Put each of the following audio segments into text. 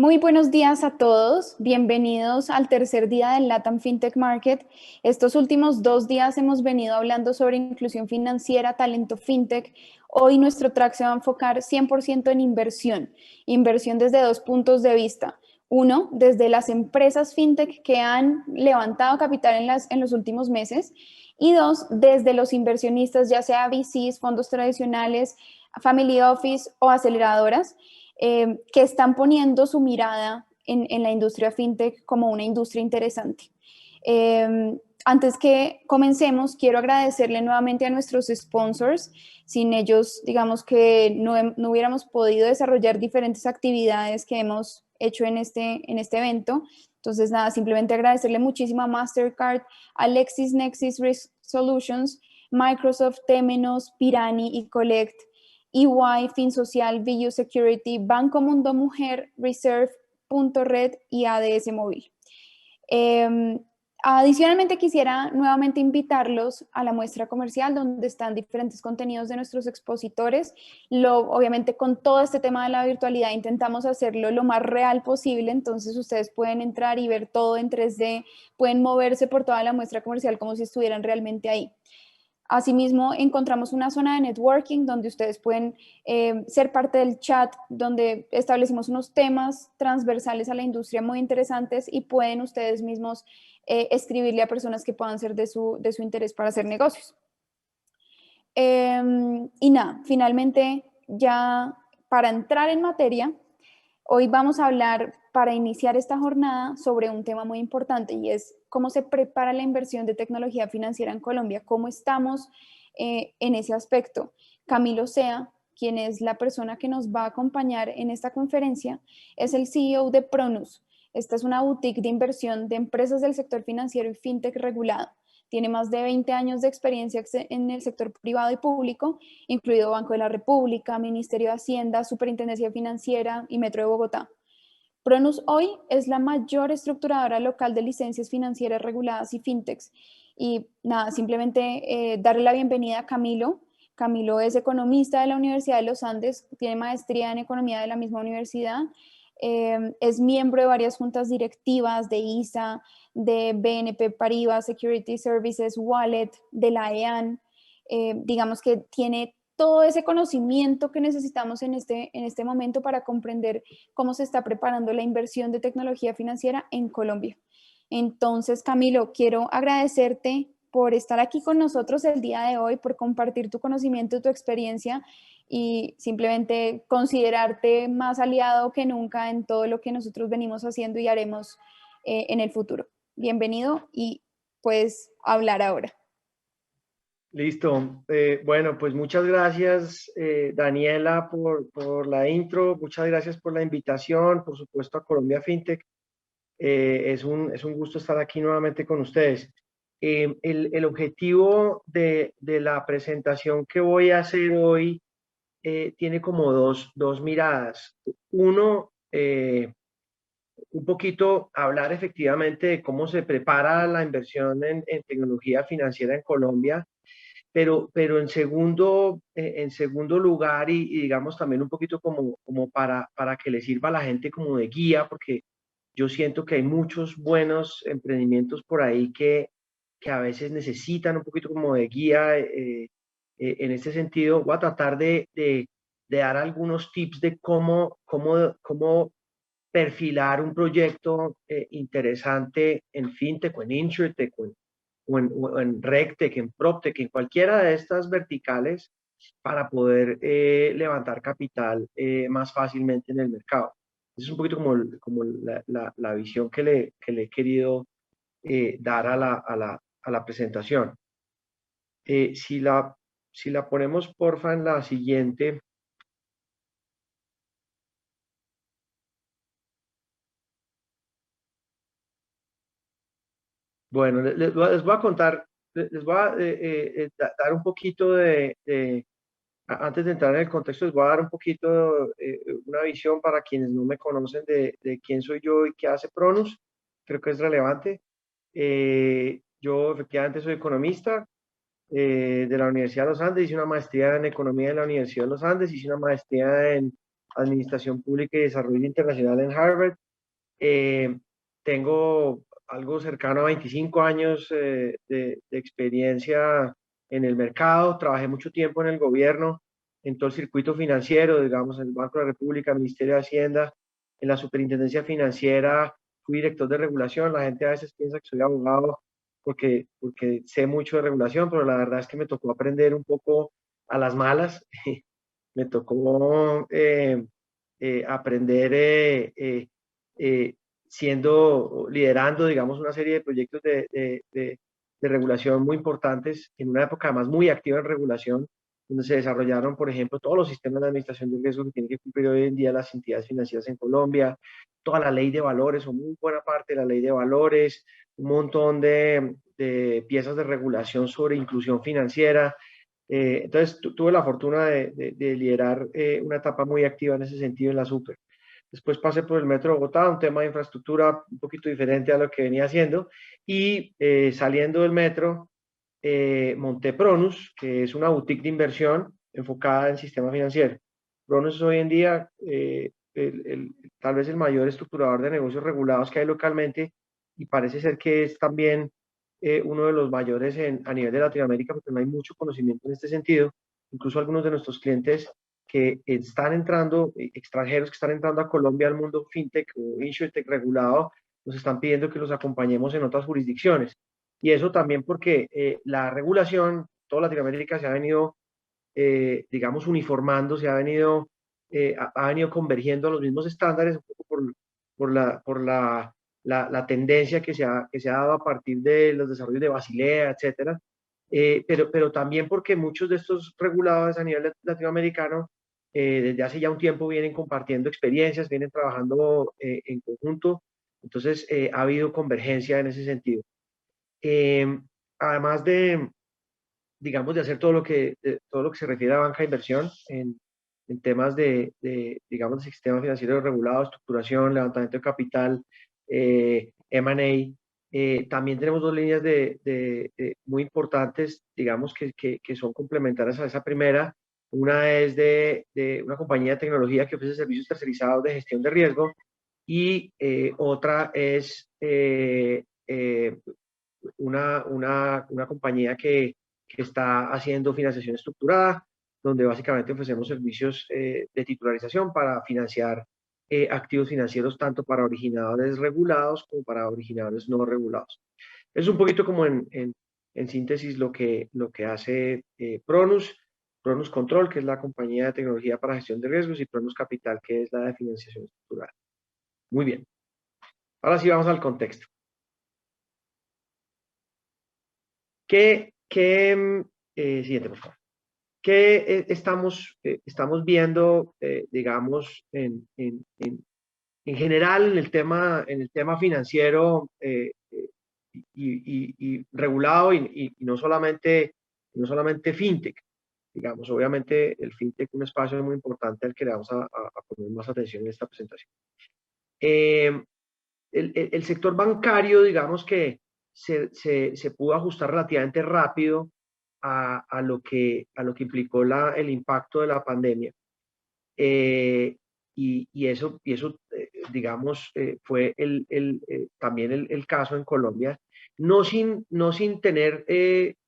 Muy buenos días a todos, bienvenidos al tercer día del LATAM FinTech Market. Estos últimos 2 días hemos venido hablando sobre inclusión financiera, talento FinTech. Hoy nuestro track se va a enfocar 100% en inversión desde dos puntos de vista. Uno, desde las empresas FinTech que han levantado capital en los últimos meses. Y dos, desde los inversionistas, ya sea VCs, fondos tradicionales, family office o aceleradoras que están poniendo su mirada en la industria fintech como una industria interesante. Antes que comencemos, quiero agradecerle nuevamente a nuestros sponsors. Sin ellos, digamos que no hubiéramos podido desarrollar diferentes actividades que hemos hecho en este evento. Entonces, nada, simplemente agradecerle muchísimo a Mastercard, a LexisNexis Risk Solutions, Microsoft, Temenos, Pirani y Collect, EY, FinSocial, VU Security, Banco Mundo Mujer, Reserve, Punto Red y ADS Móvil. Adicionalmente, quisiera nuevamente invitarlos a la muestra comercial donde están diferentes contenidos de nuestros expositores. Obviamente, con todo este tema de la virtualidad intentamos hacerlo lo más real posible, entonces ustedes pueden entrar y ver todo en 3D, pueden moverse por toda la muestra comercial como si estuvieran realmente ahí. Asimismo, encontramos una zona de networking donde ustedes pueden ser parte del chat, donde establecimos unos temas transversales a la industria muy interesantes y pueden ustedes mismos escribirle a personas que puedan ser de su interés para hacer negocios. Y nada, finalmente, ya para entrar en materia, hoy vamos a hablar, para iniciar esta jornada, sobre un tema muy importante y es cómo se prepara la inversión de tecnología financiera en Colombia, cómo estamos en ese aspecto. Camilo Sea, quien es la persona que nos va a acompañar en esta conferencia, es el CEO de Pronus. Esta es una boutique de inversión de empresas del sector financiero y fintech regulado. Tiene más de 20 años de experiencia en el sector privado y público, incluido Banco de la República, Ministerio de Hacienda, Superintendencia Financiera y Metro de Bogotá. Pronus hoy es la mayor estructuradora local de licencias financieras reguladas y fintechs. Y nada, simplemente darle la bienvenida a Camilo. Camilo es economista de la Universidad de los Andes, tiene maestría en economía de la misma universidad, es miembro de varias juntas directivas de ISA, de BNP Paribas Security Services, Wallet, de la EAN. Digamos que tiene todo ese conocimiento que necesitamos en este momento para comprender cómo se está preparando la inversión de tecnología financiera en Colombia. Entonces, Camilo, quiero agradecerte por estar aquí con nosotros el día de hoy, por compartir tu conocimiento, tu experiencia y simplemente considerarte más aliado que nunca en todo lo que nosotros venimos haciendo y haremos en el futuro. Bienvenido y puedes hablar ahora. Listo. Bueno, pues muchas gracias, Daniela, por la intro. Muchas gracias por la invitación, por supuesto, a Colombia FinTech. Es un gusto estar aquí nuevamente con ustedes. El objetivo de la presentación que voy a hacer hoy tiene como dos miradas. Uno, un poquito hablar efectivamente de cómo se prepara la inversión en tecnología financiera en Colombia, pero en segundo lugar y digamos también un poquito como para que le sirva a la gente como de guía, porque yo siento que hay muchos buenos emprendimientos por ahí que a veces necesitan un poquito como de guía. En este sentido, voy a tratar de dar algunos tips de cómo perfilar un proyecto interesante en FinTech o en InsurTech o en RegTech, en PropTech, en cualquiera de estas verticales para poder levantar capital más fácilmente en el mercado. Esa es un poquito como la visión que le he querido dar a la presentación. Si la ponemos, porfa, en la siguiente. Bueno, les voy a contar, les voy a dar un poquito antes de entrar en el contexto, les voy a dar un poquito una visión para quienes no me conocen de quién soy yo y qué hace Pronus. Creo que es relevante. Yo efectivamente soy economista de la Universidad de los Andes, hice una maestría en economía de la Universidad de los Andes, hice una maestría en Administración Pública y Desarrollo Internacional en Harvard. Tengo algo cercano a 25 años de experiencia en el mercado. Trabajé mucho tiempo en el gobierno, en todo el circuito financiero, digamos, en el Banco de la República, Ministerio de Hacienda, en la Superintendencia Financiera. Fui director de regulación. La gente a veces piensa que soy abogado porque sé mucho de regulación, pero la verdad es que me tocó aprender un poco a las malas. Me tocó aprender liderando, digamos, una serie de proyectos de regulación muy importantes, en una época además muy activa en regulación, donde se desarrollaron, por ejemplo, todos los sistemas de administración de riesgo que tienen que cumplir hoy en día las entidades financieras en Colombia, toda la ley de valores, o muy buena parte de la ley de valores, un montón de piezas de regulación sobre inclusión financiera. Entonces, tuve la fortuna de liderar una etapa muy activa en ese sentido en la Super. Después pasé por el Metro de Bogotá, un tema de infraestructura un poquito diferente a lo que venía haciendo. Y saliendo del metro, monté Pronus, que es una boutique de inversión enfocada en sistema financiero. Pronus es hoy en día tal vez el mayor estructurador de negocios regulados que hay localmente, y parece ser que es también uno de los mayores a nivel de Latinoamérica, porque no hay mucho conocimiento en este sentido. Incluso algunos de nuestros clientes que están entrando, extranjeros que están entrando a Colombia al mundo fintech o insurtech regulado, nos están pidiendo que los acompañemos en otras jurisdicciones. Y eso también porque la regulación, toda Latinoamérica se ha venido, digamos, uniformando, ha venido convergiendo a los mismos estándares, un poco por la tendencia que se ha dado a partir de los desarrollos de Basilea, etcétera. Pero también porque muchos de estos reguladores a nivel latinoamericano desde hace ya un tiempo vienen compartiendo experiencias, vienen trabajando en conjunto. Entonces ha habido convergencia en ese sentido. Eh, Además digamos, de hacer todo lo que se refiere a banca de inversión en temas digamos, de sistema financiero regulado, estructuración, levantamiento de capital, M&A. También tenemos dos líneas muy importantes, digamos, que son complementarias a esa primera. Una es de una compañía de tecnología que ofrece servicios tercerizados de gestión de riesgo, y otra es una compañía que está haciendo financiación estructurada, donde básicamente ofrecemos servicios de titularización para financiar activos financieros, tanto para originadores regulados como para originadores no regulados. Es un poquito como en síntesis lo que hace Pronus. Pronus Control, que es la compañía de tecnología para gestión de riesgos, y Pronus Capital, que es la de financiación estructurada. Muy bien. Ahora sí vamos al contexto. Siguiente, por favor. ¿Qué estamos viendo, digamos, en general en el tema financiero y regulado, y no solamente fintech? Digamos, obviamente el fintech es un espacio muy importante al que le vamos a poner más atención en esta presentación. El sector bancario, digamos que se pudo ajustar relativamente rápido a lo que implicó el impacto de la pandemia. Y eso digamos, fue también el caso en Colombia, no sin tener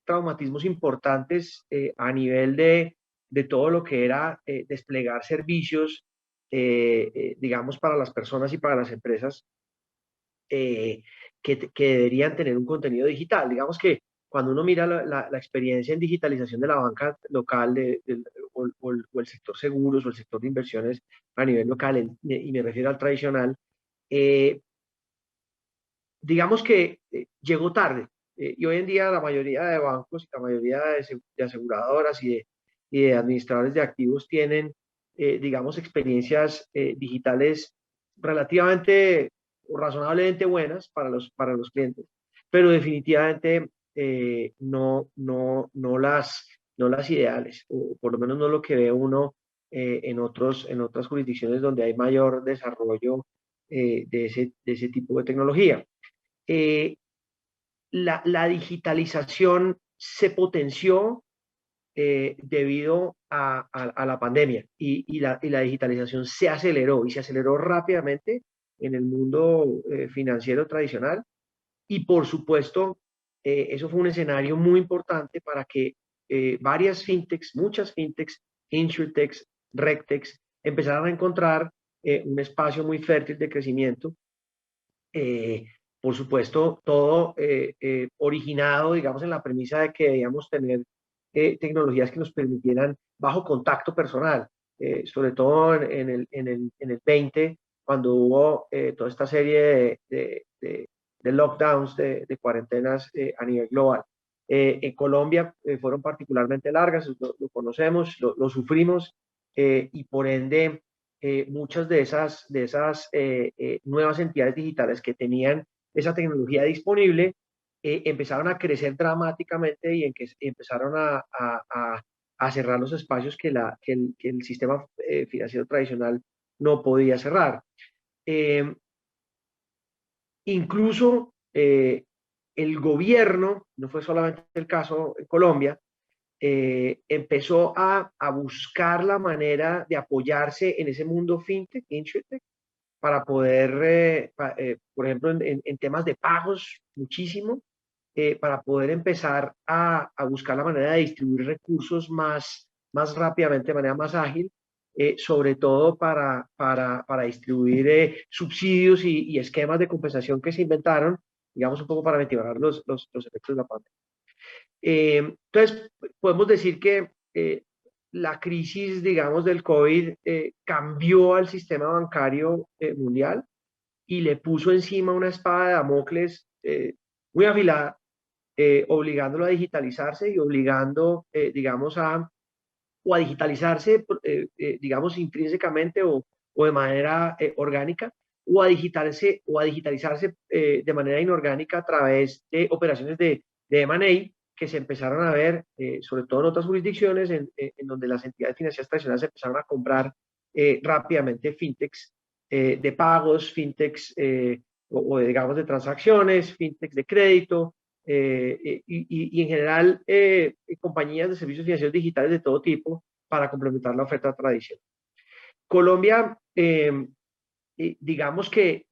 traumatismos importantes a nivel de todo lo que era desplegar servicios, digamos, para las personas y para las empresas que deberían tener un contenido digital. Digamos que cuando uno mira la experiencia en digitalización de la banca local o el sector seguros o el sector de inversiones a nivel local, y me refiero al tradicional, digamos que llegó tarde. Y hoy en día la mayoría de bancos y la mayoría de aseguradoras y de administradores de activos tienen, digamos, experiencias digitales relativamente o razonablemente buenas para los clientes, pero definitivamente no las ideales, o por lo menos no lo que ve uno en otras jurisdicciones donde hay mayor desarrollo de ese tipo de tecnología. La digitalización se potenció debido a la pandemia y la digitalización se aceleró y se aceleró rápidamente en el mundo financiero tradicional y por supuesto eso fue un escenario muy importante para que varias fintechs, muchas fintechs, insurtechs, regtechs empezaran a encontrar un espacio muy fértil de crecimiento. Por supuesto, todo originado, digamos, en la premisa de que debíamos tener tecnologías que nos permitieran bajo contacto personal, sobre todo en el 20, cuando hubo toda esta serie de lockdowns, de cuarentenas a nivel global. En Colombia fueron particularmente largas, lo conocemos, lo sufrimos y por ende muchas de esas nuevas entidades digitales que tenían esa tecnología disponible empezaron a crecer dramáticamente y empezaron a cerrar los espacios que el sistema financiero tradicional no podía cerrar. Incluso el gobierno, no fue solamente el caso en Colombia, empezó a buscar la manera de apoyarse en ese mundo fintech, insurtech, para poder, por ejemplo, en temas de pagos, muchísimo, para poder empezar a buscar la manera de distribuir recursos más rápidamente, de manera más ágil, sobre todo para distribuir subsidios y esquemas de compensación que se inventaron, digamos, un poco para mitigar los efectos de la pandemia. Entonces, podemos decir que la crisis, digamos, del COVID cambió al sistema bancario mundial y le puso encima una espada de Damocles muy afilada, obligándolo a digitalizarse y obligando, digamos, o a digitalizarse, digamos, intrínsecamente o de manera orgánica, o a digitalizarse de manera inorgánica a través de operaciones de M&A que se empezaron a ver, sobre todo en otras jurisdicciones, en donde las entidades financieras tradicionales empezaron a comprar rápidamente fintechs de pagos, fintechs digamos de transacciones, fintechs de crédito, y en general compañías de servicios financieros digitales de todo tipo para complementar la oferta tradicional. Colombia, digamos que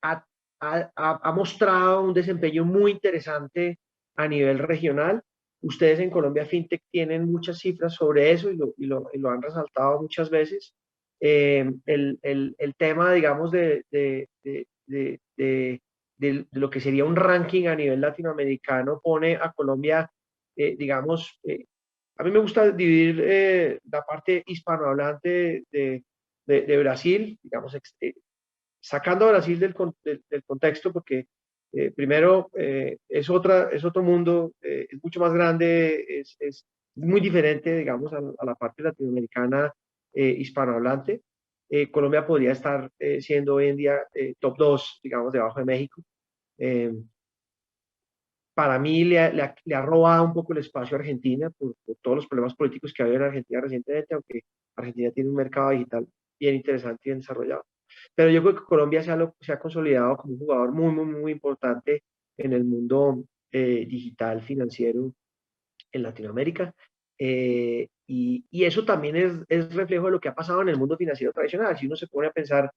ha mostrado un desempeño muy interesante a nivel regional. Ustedes en Colombia FinTech tienen muchas cifras sobre eso y lo han resaltado muchas veces. El tema, digamos, de lo que sería un ranking a nivel latinoamericano pone a Colombia, digamos, a mí me gusta dividir la parte hispanohablante de Brasil, digamos, sacando a Brasil del contexto, porque primero es otro mundo, es mucho más grande, es muy diferente, digamos, a la parte latinoamericana hispanohablante. Colombia podría estar siendo hoy en día top 2, digamos, debajo de México. Para mí le ha robado un poco el espacio a Argentina por todos los problemas políticos que ha habido en Argentina recientemente, aunque Argentina tiene un mercado digital bien interesante y bien desarrollado. Pero yo creo que Colombia se ha consolidado como un jugador muy importante en el mundo digital financiero en Latinoamérica. Y eso también es reflejo de lo que ha pasado en el mundo financiero tradicional. Si uno se pone a pensar,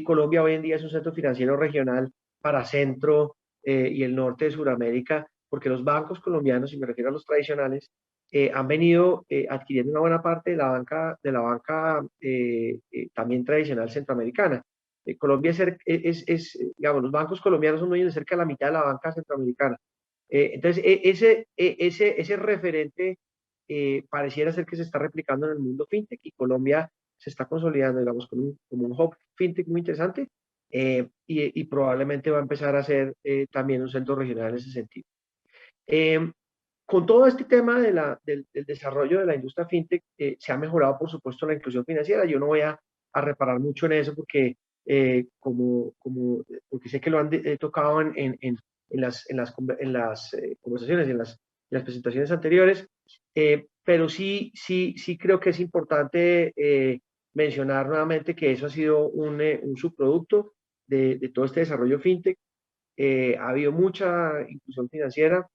Colombia hoy en día es un centro financiero regional para Centro y el norte de Sudamérica, porque los bancos colombianos, y me refiero a los tradicionales, han venido adquiriendo una buena parte de la banca también tradicional centroamericana. Colombia digamos, los bancos colombianos son dueños de cerca de la mitad de la banca centroamericana. Entonces, ese referente pareciera ser que se está replicando en el mundo fintech y Colombia se está consolidando, digamos, como un hub fintech muy interesante y probablemente va a empezar a ser también un centro regional en ese sentido. Con todo este tema del desarrollo de la industria fintech, se ha mejorado, por supuesto, la inclusión financiera. Yo no voy a reparar mucho en eso porque, porque sé que lo han tocado en las conversaciones, en las presentaciones anteriores, pero sí creo que es importante mencionar nuevamente que eso ha sido un subproducto de todo este desarrollo fintech. Ha habido mucha inclusión financiera.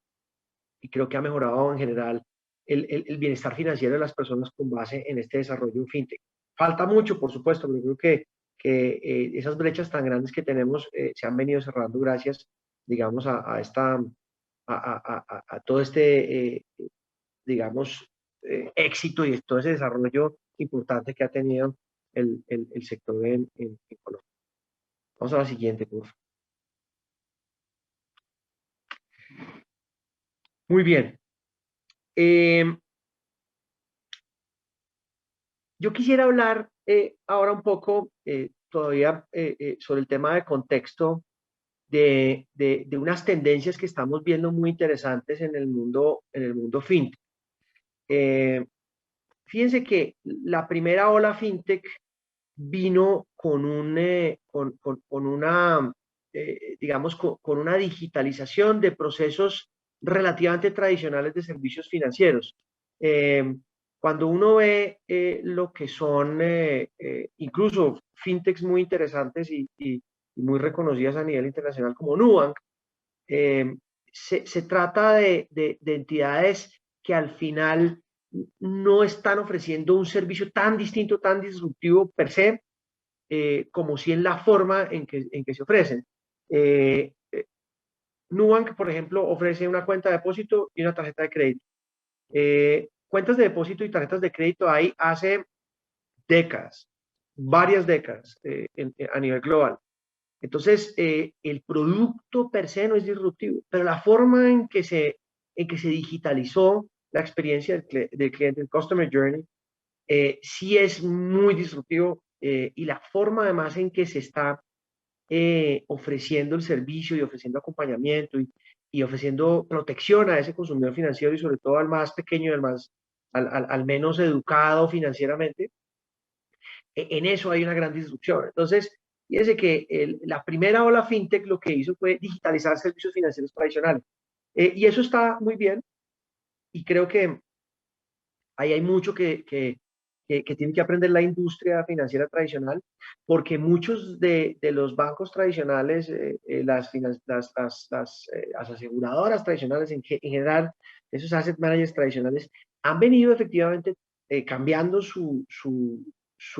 creo que ha mejorado en general el bienestar financiero de las personas con base en este desarrollo fintech. Falta mucho, por supuesto, pero creo que esas brechas tan grandes que tenemos se han venido cerrando gracias, digamos, a todo este, digamos, éxito y todo ese desarrollo importante que ha tenido el sector en Colombia. Vamos a la siguiente, por favor. Muy bien. Yo quisiera hablar ahora un poco todavía sobre el tema de contexto de unas tendencias que estamos viendo muy interesantes en el mundo fintech. Fíjense que la primera ola fintech vino con una, digamos, con una digitalización de procesos relativamente tradicionales de servicios financieros. Cuando uno ve lo que son incluso fintechs muy interesantes y muy reconocidas a nivel internacional como Nubank, se trata de entidades que al final no están ofreciendo un servicio tan distinto, tan disruptivo per se, como si en la forma en que se ofrecen. Nubank, por ejemplo, ofrece una cuenta de depósito y una tarjeta de crédito. Cuentas de depósito y tarjetas de crédito hay hace décadas, varias décadas a nivel global. Entonces, el producto per se no es disruptivo, pero la forma en que se digitalizó la experiencia del cliente, el Customer Journey, sí es muy disruptivo y la forma además en que se está ofreciendo el servicio y ofreciendo acompañamiento y ofreciendo protección a ese consumidor financiero y sobre todo al más pequeño, al menos educado financieramente, en eso hay una gran disrupción. Entonces, fíjense que la primera ola fintech lo que hizo fue digitalizar servicios financieros tradicionales. Y eso está muy bien y creo que ahí hay mucho que tiene que aprender la industria financiera tradicional, porque muchos de los bancos tradicionales, las aseguradoras tradicionales en general, esos asset managers tradicionales, han venido efectivamente cambiando su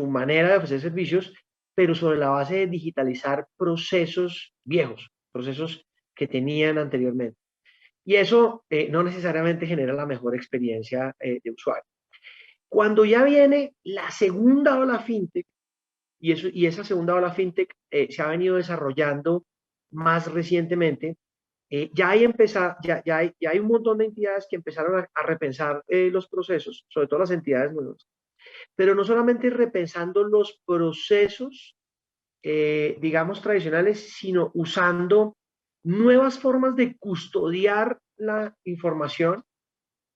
manera de ofrecer servicios, pero sobre la base de digitalizar procesos viejos, procesos que tenían anteriormente. Y eso no necesariamente genera la mejor experiencia de usuario. Cuando ya viene la segunda ola fintech, y esa segunda ola fintech se ha venido desarrollando más recientemente, ya hay un montón de entidades que empezaron a repensar los procesos, sobre todo las entidades nuevas, pero no solamente repensando los procesos, digamos, tradicionales, sino usando nuevas formas de custodiar la información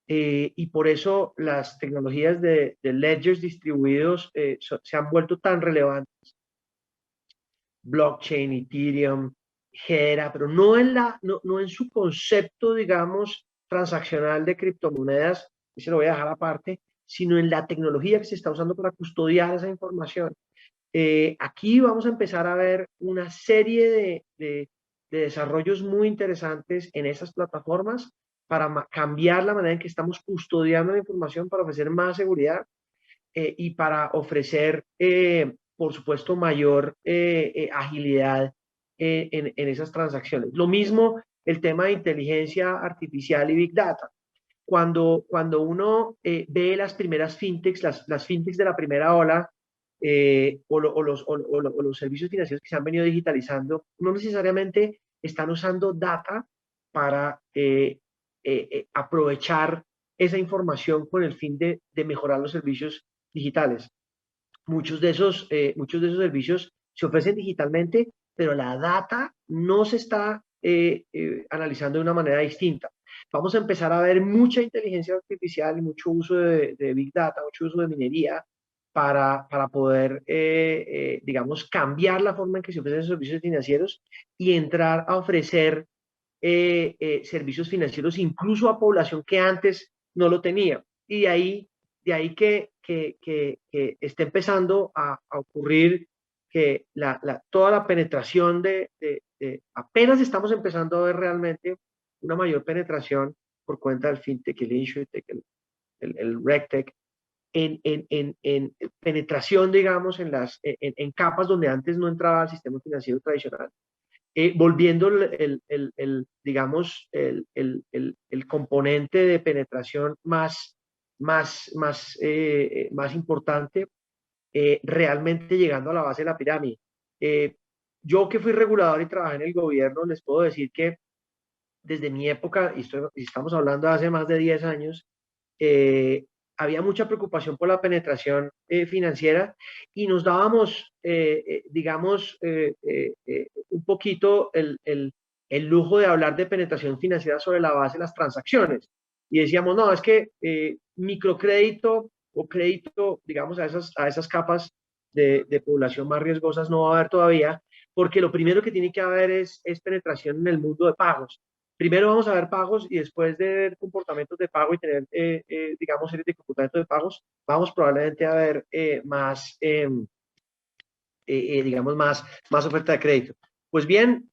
y por eso las tecnologías de ledgers distribuidos se han vuelto tan relevantes. Blockchain, Ethereum, Hedera, pero no en su concepto, digamos, transaccional de criptomonedas, y se lo voy a dejar aparte, sino en la tecnología que se está usando para custodiar esa información. Aquí vamos a empezar a ver una serie de desarrollos muy interesantes en esas plataformas para cambiar la manera en que estamos custodiando la información para ofrecer más seguridad y para ofrecer, por supuesto, mayor agilidad en esas transacciones. Lo mismo el tema de inteligencia artificial y Big Data. Cuando uno ve las primeras fintechs, las fintechs de la primera ola, o los servicios financieros que se han venido digitalizando, no necesariamente están usando data para aprovechar esa información con el fin de mejorar los servicios digitales. Muchos de esos servicios se ofrecen digitalmente, pero la data no se está analizando de una manera distinta. Vamos a empezar a ver mucha inteligencia artificial y mucho uso de Big Data, mucho uso de minería para poder, digamos, cambiar la forma en que se ofrecen servicios financieros y entrar a ofrecer servicios financieros incluso a población que antes no lo tenía. Y de ahí que esté empezando a ocurrir que toda la penetración apenas estamos empezando a ver realmente una mayor penetración por cuenta del fintech, el insurtech, el regtech, en penetración, digamos, en capas donde antes no entraba el sistema financiero tradicional, volviendo digamos, el componente de penetración más importante, realmente llegando a la base de la pirámide. Yo que fui regulador y trabajé en el gobierno, les puedo decir que desde mi época, y estamos hablando de hace más de 10 años, eh, había mucha preocupación por la penetración financiera y nos dábamos, digamos, un poquito el lujo de hablar de penetración financiera sobre la base de las transacciones. Y decíamos, no, es que microcrédito o crédito, digamos, a esas capas de población más riesgosas no va a haber todavía, porque lo primero que tiene que haber es penetración en el mundo de pagos. Primero vamos a ver pagos y después de ver comportamientos de pago y tener, digamos, series de comportamientos de pagos, vamos probablemente a ver digamos, más oferta de crédito. Pues bien,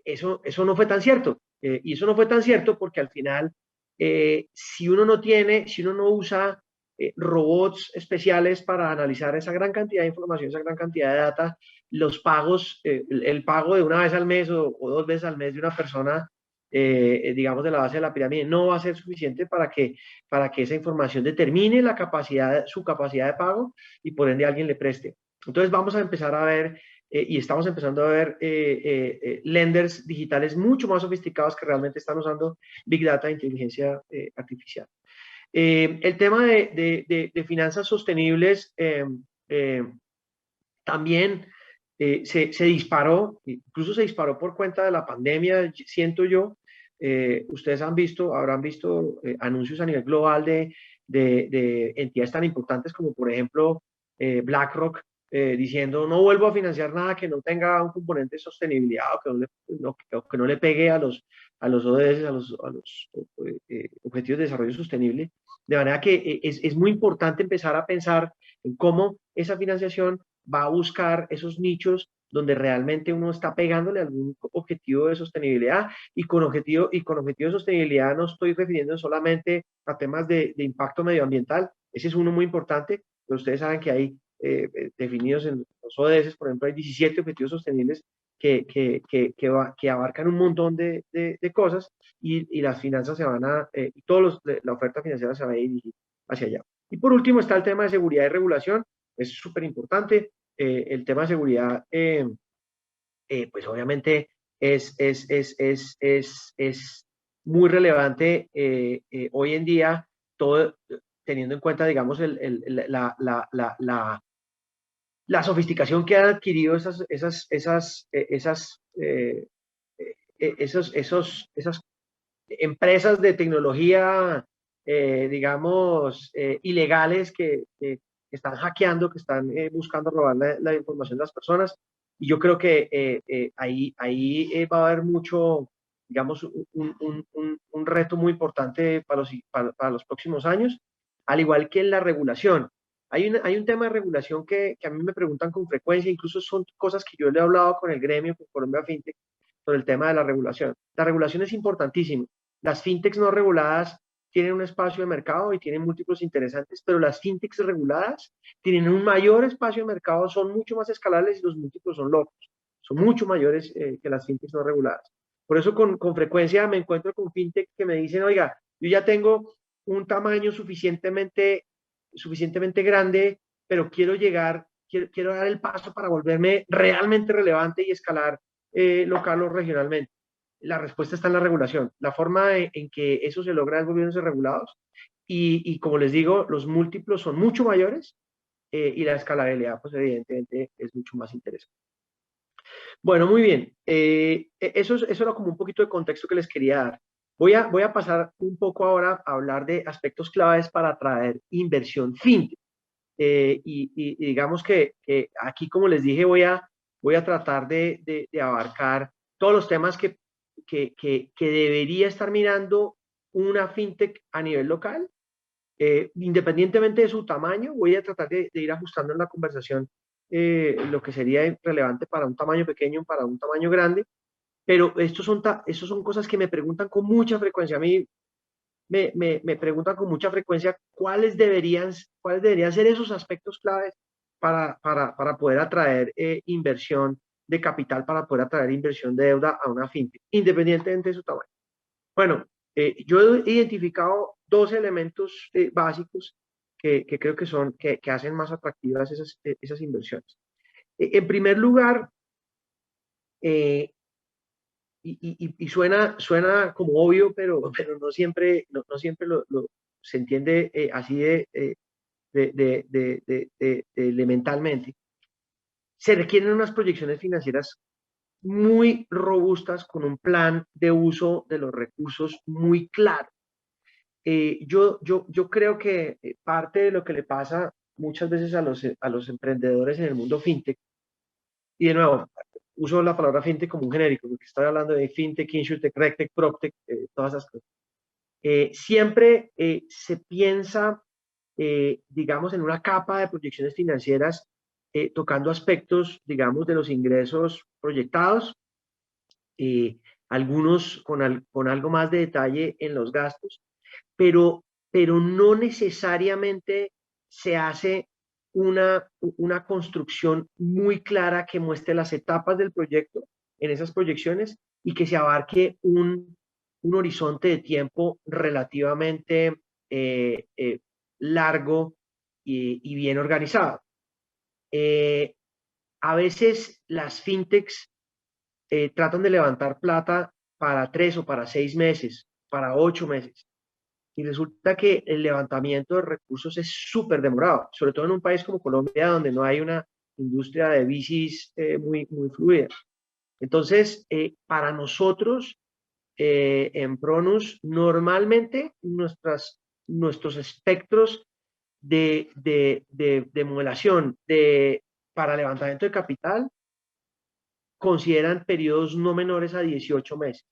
eso no fue tan cierto. Y eso no fue tan cierto porque al final, si uno no usa robots especiales para analizar esa gran cantidad de información, esa gran cantidad de data, los pagos, el pago de una vez al mes o 2 veces al mes de una persona, digamos, de la base de la pirámide, no va a ser suficiente para que esa información determine su capacidad de pago y por ende alguien le preste. Entonces vamos a empezar a ver y estamos empezando a ver lenders digitales mucho más sofisticados que realmente están usando Big Data e inteligencia artificial. El tema de finanzas sostenibles también se disparó, incluso se disparó por cuenta de la pandemia, siento yo. Ustedes habrán visto anuncios a nivel global de entidades tan importantes como, por ejemplo, BlackRock, diciendo no vuelvo a financiar nada que no tenga un componente de sostenibilidad o que no le pegue a los ODS, a los Objetivos de Desarrollo Sostenible. De manera que es muy importante empezar a pensar en cómo esa financiación va a buscar esos nichos donde realmente uno está pegándole algún objetivo de sostenibilidad y con objetivo de sostenibilidad no estoy refiriendo solamente a temas de impacto medioambiental, ese es uno muy importante, pero ustedes saben que hay definidos en los ODS, por ejemplo, hay 17 objetivos sostenibles que abarcan un montón de cosas y las finanzas se van la oferta financiera se va a dirigir hacia allá. Y por último está el tema de seguridad y regulación, es súper importante. El tema de seguridad, pues obviamente es muy relevante hoy en día, todo teniendo en cuenta, digamos, la sofisticación que han adquirido esas empresas de tecnología, digamos, ilegales que están hackeando, que están buscando robar la información de las personas. Y yo creo que ahí va a haber mucho, digamos, un reto muy importante para los próximos años, al igual que en la regulación. Hay un tema de regulación que a mí me preguntan con frecuencia, incluso son cosas que yo le he hablado con el gremio, con Colombia FinTech, sobre el tema de la regulación. La regulación es importantísima. Las fintechs no reguladas tienen un espacio de mercado y tienen múltiplos interesantes, pero las fintechs reguladas tienen un mayor espacio de mercado, son mucho más escalables y los múltiplos son locos, son mucho mayores que las fintechs no reguladas. Por eso con frecuencia me encuentro con fintechs que me dicen, oiga, yo ya tengo un tamaño suficientemente grande, pero quiero dar el paso para volverme realmente relevante y escalar local o regionalmente. La respuesta está en la regulación. La forma en que eso se logra es volviéndose regulados y como les digo, los múltiplos son mucho mayores y la escalabilidad, pues evidentemente es mucho más interesante. Bueno, muy bien. Eso era como un poquito de contexto que les quería dar. Voy a pasar un poco ahora a hablar de aspectos claves para atraer inversión fintech. Y digamos que aquí, como les dije, voy a tratar de abarcar todos los temas que debería estar mirando una fintech a nivel local. Independientemente de su tamaño, voy a tratar de ir ajustando en la conversación lo que sería relevante para un tamaño pequeño, para un tamaño grande. pero estos son cosas que me preguntan con mucha frecuencia. A mí me preguntan con mucha frecuencia cuáles deberían ser esos aspectos claves para poder atraer inversión de capital, para poder atraer inversión de deuda a una fintech, independientemente de su tamaño. Bueno, yo he identificado dos elementos básicos que creo que hacen más atractivas esas inversiones. En primer lugar, eh, y suena como obvio, pero no siempre, no siempre se entiende así de elementalmente. Se requieren unas proyecciones financieras muy robustas con un plan de uso de los recursos muy claro. Yo creo que parte de lo que le pasa muchas veces a los emprendedores en el mundo fintech, y de nuevo, uso la palabra fintech como un genérico, porque estoy hablando de fintech, insurtech, regtech, proptech, todas esas cosas. Siempre se piensa, digamos, en una capa de proyecciones financieras, tocando aspectos, digamos, de los ingresos proyectados, eh, algunos con algo más de detalle en los gastos, pero, pero no necesariamente se hace una construcción muy clara que muestre las etapas del proyecto en esas proyecciones y que se abarque un horizonte de tiempo relativamente largo y bien organizado. Eh, a veces las fintechs tratan de levantar plata para 3 o para 6 meses, para 8 meses. Y resulta que el levantamiento de recursos es súper demorado, sobre todo en un país como Colombia, donde no hay una industria de bicis muy fluida. Entonces, para nosotros en Pronus, normalmente nuestros espectros de modelación para levantamiento de capital consideran periodos no menores a 18 meses.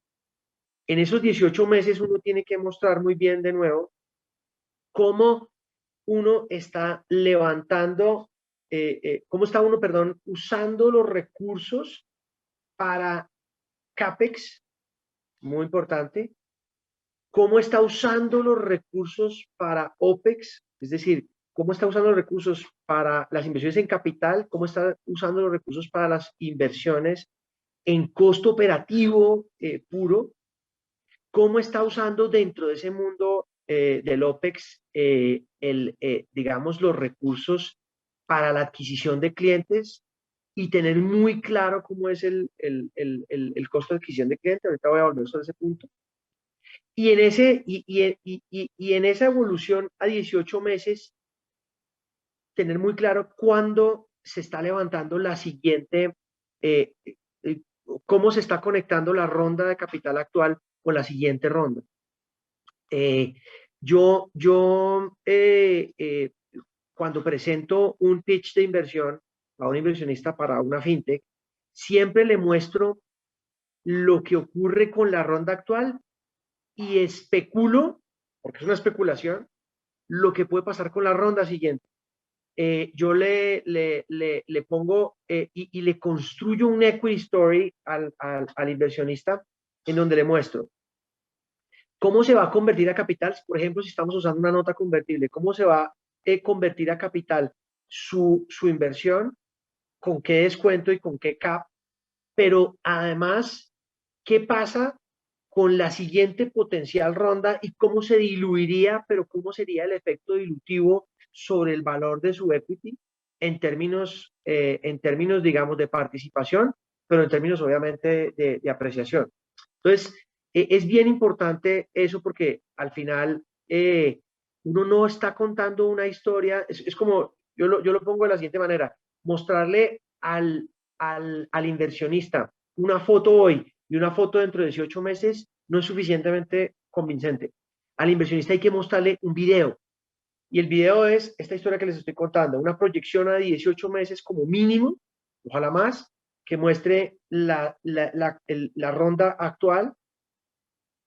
En esos 18 meses uno tiene que mostrar muy bien de nuevo cómo uno está levantando, cómo está uno, perdón, usando los recursos para CAPEX, muy importante, cómo está usando los recursos para OPEX, es decir, cómo está usando los recursos para las inversiones en capital, cómo está usando los recursos para las inversiones en costo operativo puro, cómo está usando dentro de ese mundo del OPEX, digamos, los recursos para la adquisición de clientes y tener muy claro cómo es el costo de adquisición de clientes. Ahorita voy a volver sobre ese punto. Y en esa evolución a 18 meses, tener muy claro cuándo se está levantando la siguiente, eh, eh, cómo se está conectando la ronda de capital actual con la siguiente ronda. Eh, yo cuando presento un pitch de inversión a un inversionista para una fintech, siempre le muestro lo que ocurre con la ronda actual y especulo, porque es una especulación, lo que puede pasar con la ronda siguiente. Yo le pongo y le construyo un equity story al inversionista en donde le muestro cómo se va a convertir a capital, por ejemplo, si estamos usando una nota convertible, cómo se va a convertir a capital su inversión, con qué descuento y con qué cap, pero además, ¿qué pasa con la siguiente potencial ronda y cómo se diluiría, pero cómo sería el efecto dilutivo sobre el valor de su equity en términos, digamos, de participación, pero en términos, obviamente, de apreciación? Entonces, es bien importante eso porque al final uno no está contando una historia, es como, yo lo pongo de la siguiente manera, mostrarle al inversionista una foto hoy y una foto dentro de 18 meses no es suficientemente convincente. Al inversionista hay que mostrarle un video. Y el video es esta historia que les estoy contando, una proyección a 18 meses como mínimo, ojalá más, que muestre la ronda actual,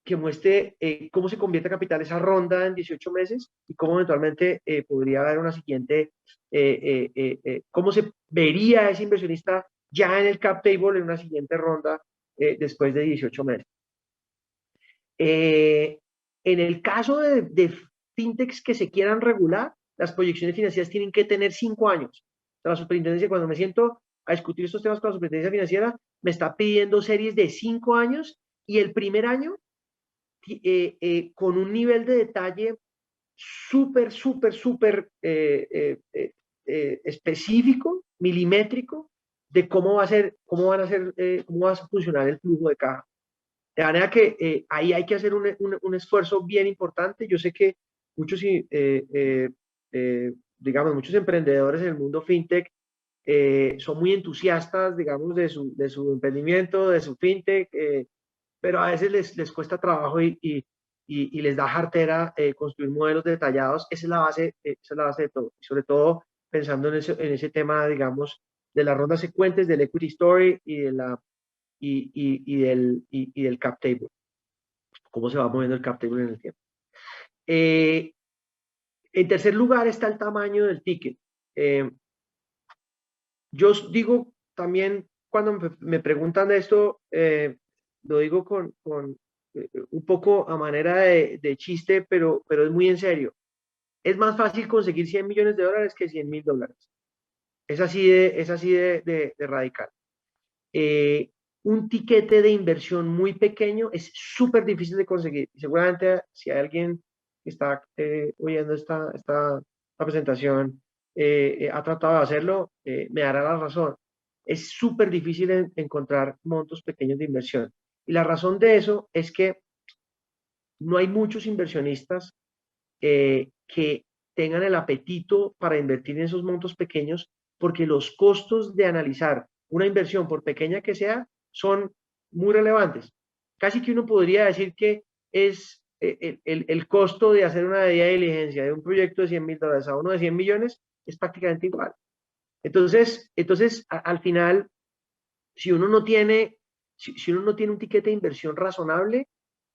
que muestre cómo se convierte a capital esa ronda en 18 meses y cómo eventualmente podría haber una siguiente, cómo se vería ese inversionista ya en el cap table en una siguiente ronda después de 18 meses. En el caso de fintechs que se quieran regular, las proyecciones financieras tienen que tener 5 años. O sea, la superintendencia, cuando me siento a discutir estos temas con la superintendencia financiera, me está pidiendo series de 5 años y el primer año con un nivel de detalle súper específico, milimétrico, de cómo va a ser, cómo van a ser, cómo va a funcionar el flujo de caja. De manera que ahí hay que hacer un esfuerzo bien importante. Yo sé que muchos, digamos, muchos emprendedores en el mundo fintech son muy entusiastas, digamos, de su emprendimiento, de su fintech, pero a veces les cuesta trabajo y les da jartera construir modelos detallados. Esa es la base de todo. Y sobre todo pensando en ese tema, digamos, de las rondas secuentes, del equity story y del cap table. Cómo se va moviendo el cap table en el tiempo. En tercer lugar está el tamaño del ticket. Yo digo también, cuando me preguntan de esto, lo digo con un poco a manera de chiste, pero es muy en serio. Es más fácil conseguir $100 millones que $100,000. Es así de radical. Un tiquete de inversión muy pequeño es súper difícil de conseguir. Y seguramente si hay alguien que está oyendo esta presentación ha tratado de hacerlo, me dará la razón. Es súper difícil encontrar montos pequeños de inversión. Y la razón de eso es que no hay muchos inversionistas que tengan el apetito para invertir en esos montos pequeños, porque los costos de analizar una inversión, por pequeña que sea, son muy relevantes. Casi que uno podría decir que es el costo de hacer una debida diligencia de un proyecto de $100,000 a uno de 100 millones es prácticamente igual. Entonces al final, si uno no tiene, si uno no tiene un tiquete de inversión razonable,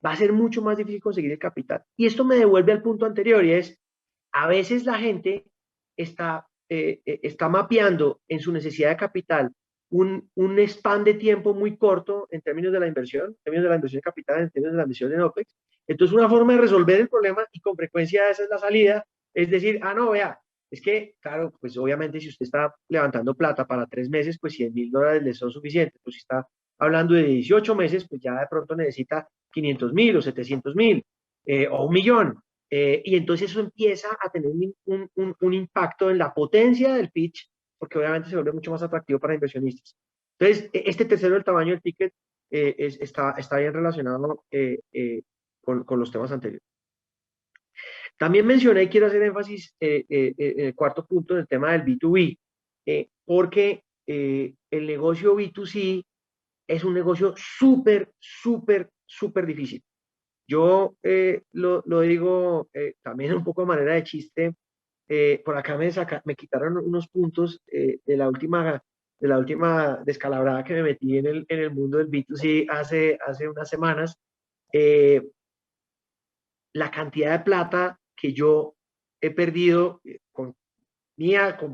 va a ser mucho más difícil conseguir el capital. Y esto me devuelve al punto anterior, y es, a veces la gente está mapeando en su necesidad de capital un span de tiempo muy corto en términos de la inversión, en términos de la inversión de capital, en términos de la inversión en OPEX. Entonces, una forma de resolver el problema, y con frecuencia esa es la salida, es decir, no, vea, es que, claro, pues obviamente si usted está levantando plata para 3 meses, pues $100,000 le son suficientes. Pues si está hablando de 18 meses, pues ya de pronto necesita 500,000 o 700,000 o 1,000,000. Y entonces eso empieza a tener un impacto en la potencia del pitch, porque obviamente se vuelve mucho más atractivo para inversionistas. Entonces, este tercero, el tamaño del ticket, está bien relacionado con los temas anteriores. También mencioné, y quiero hacer énfasis en el cuarto punto, en el tema del B2B, porque el negocio B2C es un negocio súper difícil. Yo lo digo también un poco de manera de chiste. Por acá me quitaron unos puntos de la última descalabrada que me metí en el mundo del B2C hace unas semanas. La cantidad de plata que yo he perdido con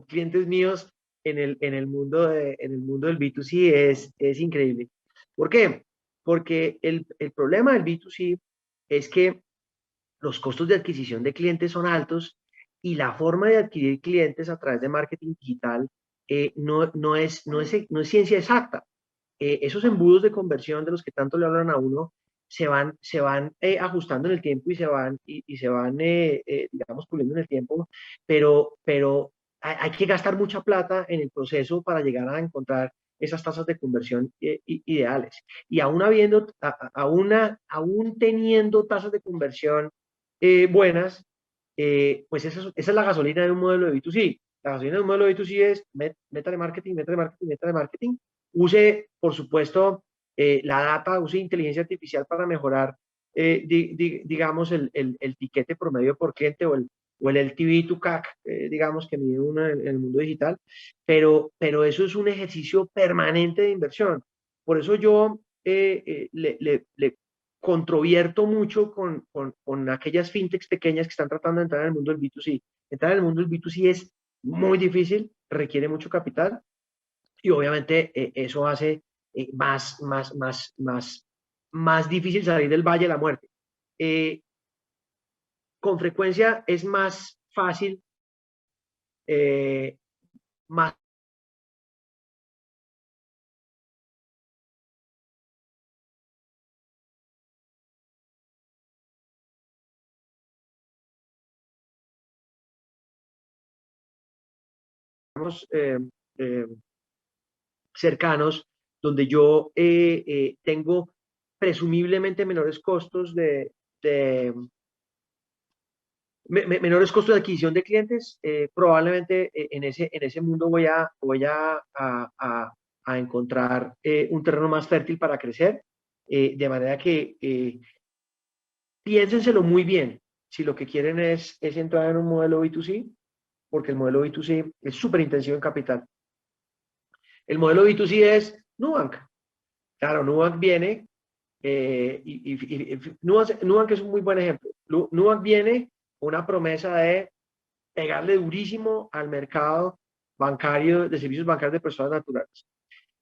clientes míos en el mundo del B2C es increíble. ¿Por qué? Porque el problema del B2C es que los costos de adquisición de clientes son altos y la forma de adquirir clientes a través de marketing digital no es ciencia exacta. Esos embudos de conversión de los que tanto le hablan a uno se van ajustando en el tiempo y se van digamos, puliendo en el tiempo, pero hay que gastar mucha plata en el proceso para llegar a encontrar esas tasas de conversión ideales. Y aún teniendo tasas de conversión buenas, pues esa es la gasolina de un modelo de B2C. La gasolina de un modelo de B2C es métale marketing, métale marketing, métale marketing. Use, por supuesto, la data, use inteligencia artificial para mejorar, digamos, el tiquete promedio por cliente o el LTV to CAC, digamos, que mide uno en el mundo digital, pero eso es un ejercicio permanente de inversión. Por eso yo le controvierto mucho con aquellas fintechs pequeñas que están tratando de entrar en el mundo del B2C. Entrar en el mundo del B2C es muy difícil, requiere mucho capital y obviamente eso hace más difícil salir del valle de la muerte. Con frecuencia es más fácil, más eh, eh, cercanos, donde yo tengo presumiblemente menores costos de menores costos de adquisición de clientes, probablemente en ese mundo a encontrar un terreno más fértil para crecer, de manera que piénsenselo muy bien si lo que quieren es entrar en un modelo B2C, porque el modelo B2C es súper intensivo en capital. El modelo B2C es Nubank. Claro, Nubank viene, Nubank es un muy buen ejemplo. Nubank viene con una promesa de pegarle durísimo al mercado bancario, de servicios bancarios de personas naturales.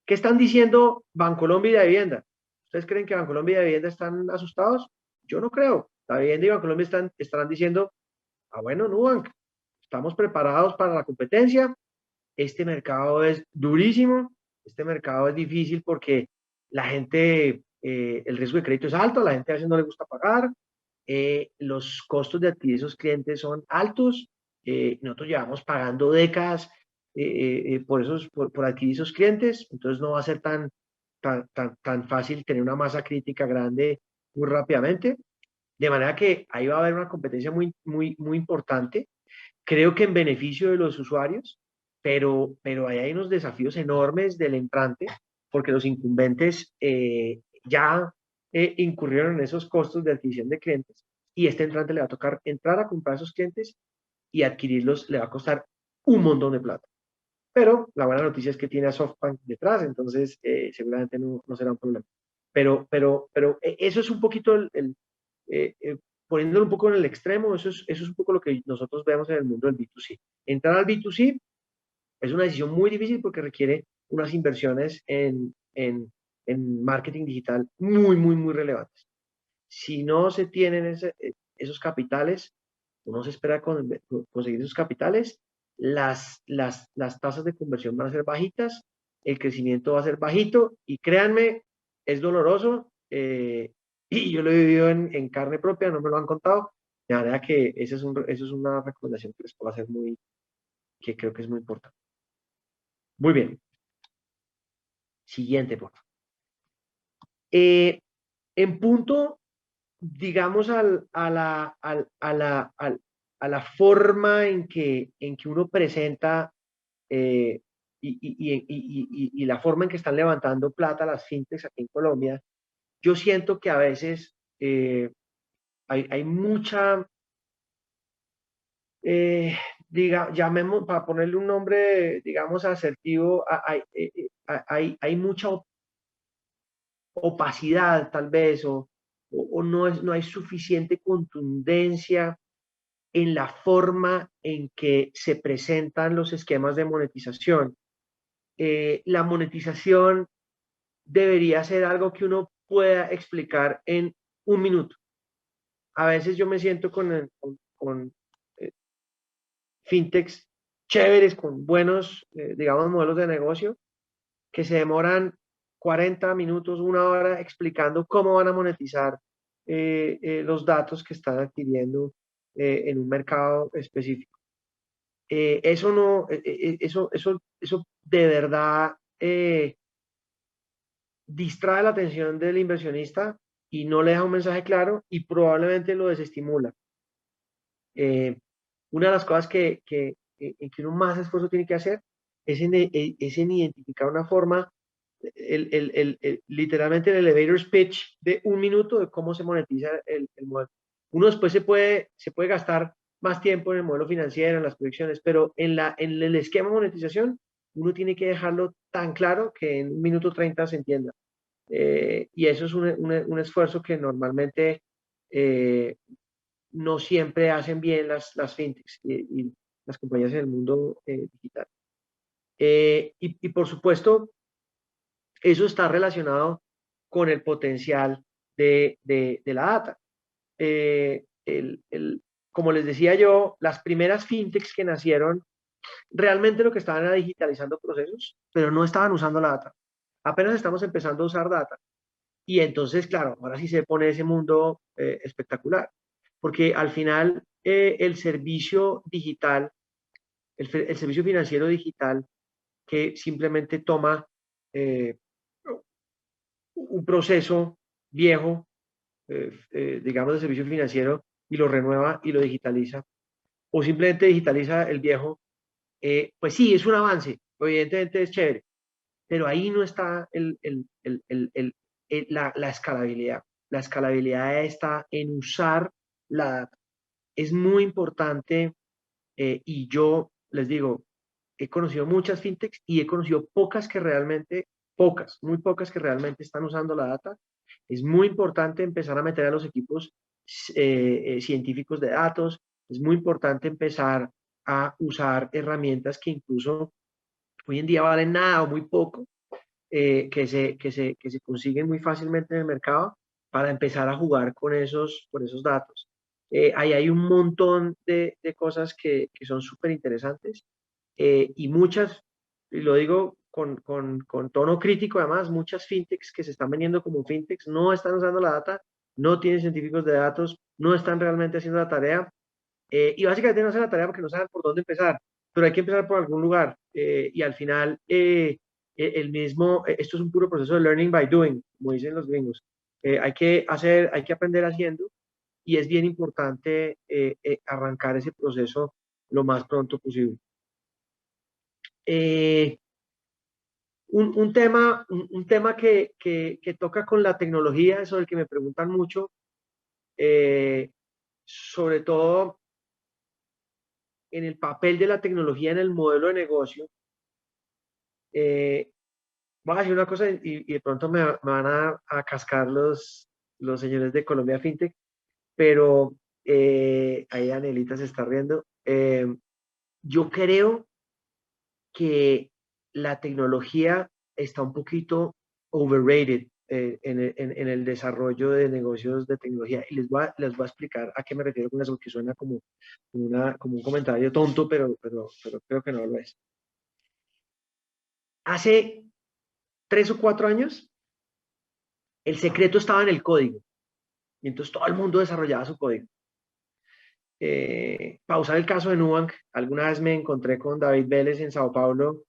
¿Qué están diciendo Bancolombia y la Vivienda? ¿Ustedes creen que Bancolombia y la Vivienda están asustados? Yo no creo. La Vivienda y Bancolombia estarán diciendo, bueno, Nubank, estamos preparados para la competencia. Este mercado es durísimo, este mercado es difícil porque la gente, el riesgo de crédito es alto, a la gente a veces no le gusta pagar, los costos de adquirir esos clientes son altos, nosotros llevamos pagando décadas por adquirir esos clientes, entonces no va a ser tan fácil tener una masa crítica grande muy rápidamente, de manera que ahí va a haber una competencia muy importante, creo que en beneficio de los usuarios, pero ahí hay unos desafíos enormes del entrante, porque los incumbentes ya incurrieron en esos costos de adquisición de clientes y este entrante le va a tocar entrar a comprar esos clientes y adquirirlos le va a costar un montón de plata. Pero la buena noticia es que tiene a SoftBank detrás, entonces seguramente no será un problema. Pero eso es un poquito eh, eh, poniéndolo un poco en el extremo, eso es un poco lo que nosotros vemos en el mundo del B2C. Entrar al B2C es una decisión muy difícil porque requiere unas inversiones en marketing digital muy relevantes. Si no se tienen esos capitales, uno se espera conseguir esos capitales, las tasas de conversión van a ser bajitas, el crecimiento va a ser bajito y créanme, es doloroso y yo lo he vivido en carne propia, no me lo han contado, de manera que eso es una recomendación que les puedo hacer que creo que es muy importante. Muy bien. Siguiente, por favor. En punto, digamos, a la forma en que uno presenta y la forma en que están levantando plata las fintechs aquí en Colombia, yo siento que a veces hay mucha, llamemos, para ponerle un nombre, digamos, asertivo, hay mucha opacidad tal vez, o no hay suficiente contundencia en la forma en que se presentan los esquemas de monetización. La monetización debería ser algo que uno pueda explicar en un minuto. A veces yo me siento con fintechs chéveres, con buenos, digamos, modelos de negocio, que se demoran 40 minutos, una hora explicando cómo van a monetizar los datos que están adquiriendo en un mercado específico. Eso no, eso de verdad distrae la atención del inversionista y no le deja un mensaje claro y probablemente lo desestimula. Una de las cosas en que uno más esfuerzo tiene que hacer es en identificar una forma, literalmente el elevator speech de un minuto de cómo se monetiza el modelo. Uno después se puede gastar más tiempo en el modelo financiero, en las proyecciones, pero en el esquema de monetización, uno tiene que dejarlo tan claro que en un minuto 30 se entienda. Y eso es un esfuerzo que normalmente no siempre hacen bien las fintechs y las compañías en el mundo digital. Y por supuesto, eso está relacionado con el potencial de la data. Eh, como les decía yo, las primeras fintechs que nacieron realmente lo que estaban era digitalizando procesos, pero no estaban usando la data. Apenas estamos empezando a usar data. Y entonces, claro, ahora sí se pone ese mundo espectacular, porque al final el servicio digital, el servicio financiero digital, que simplemente toma eh, un proceso viejo, digamos, de servicio financiero, y lo renueva y lo digitaliza, o simplemente digitaliza el viejo, pues sí, es un avance, evidentemente es chévere, pero ahí no está la escalabilidad. La escalabilidad está en usar la data. Es muy importante y yo les digo, he conocido muchas fintechs y he conocido pocas que realmente, pocas, muy pocas que realmente están usando la data. Es muy importante empezar a meter a los equipos científicos de datos. Es muy importante empezar a usar herramientas que incluso hoy en día valen nada o muy poco, que se consiguen muy fácilmente en el mercado para empezar a jugar con esos datos. Ahí hay un montón de cosas que son súper interesantes y muchas, y lo digo con tono crítico además, muchas fintechs que se están vendiendo como fintechs no están usando la data, no tienen científicos de datos, no están realmente haciendo la tarea y básicamente no hacen la tarea porque no saben por dónde empezar, pero hay que empezar por algún lugar y al final el mismo, esto es un puro proceso de learning by doing, como dicen los gringos. Hay que aprender haciendo y es bien importante arrancar ese proceso lo más pronto posible. Eh, un tema que toca con la tecnología, sobre el que me preguntan mucho, eh, sobre todo en el papel de la tecnología en el modelo de negocio. Eh, Voy a decir una cosa y de pronto me van a cascar los señores de Colombia FinTech, pero ahí Anelita se está riendo. Yo creo que la tecnología está un poquito overrated en el desarrollo de negocios de tecnología. Y les voy a explicar a qué me refiero con eso, porque suena como un comentario tonto, pero creo que no lo es. Hace 3 o 4 años, el secreto estaba en el código. Y entonces todo el mundo desarrollaba su código. Para usar el caso de Nubank, alguna vez me encontré con David Vélez en Sao Paulo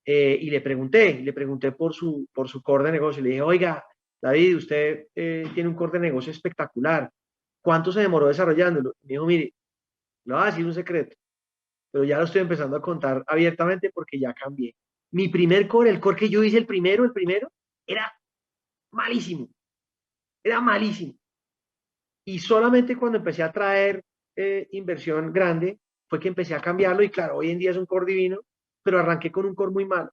y le pregunté por su core de negocio. Le dije, oiga, David, usted tiene un core de negocio espectacular. ¿Cuánto se demoró desarrollándolo? Me dijo, mire, le voy a decir un secreto, pero ya lo estoy empezando a contar abiertamente porque ya cambié. Mi primer core, el core que yo hice, el primero, era malísimo, era malísimo. Y solamente cuando empecé a traer inversión grande fue que empecé a cambiarlo y claro, hoy en día es un core divino, pero arranqué con un core muy malo.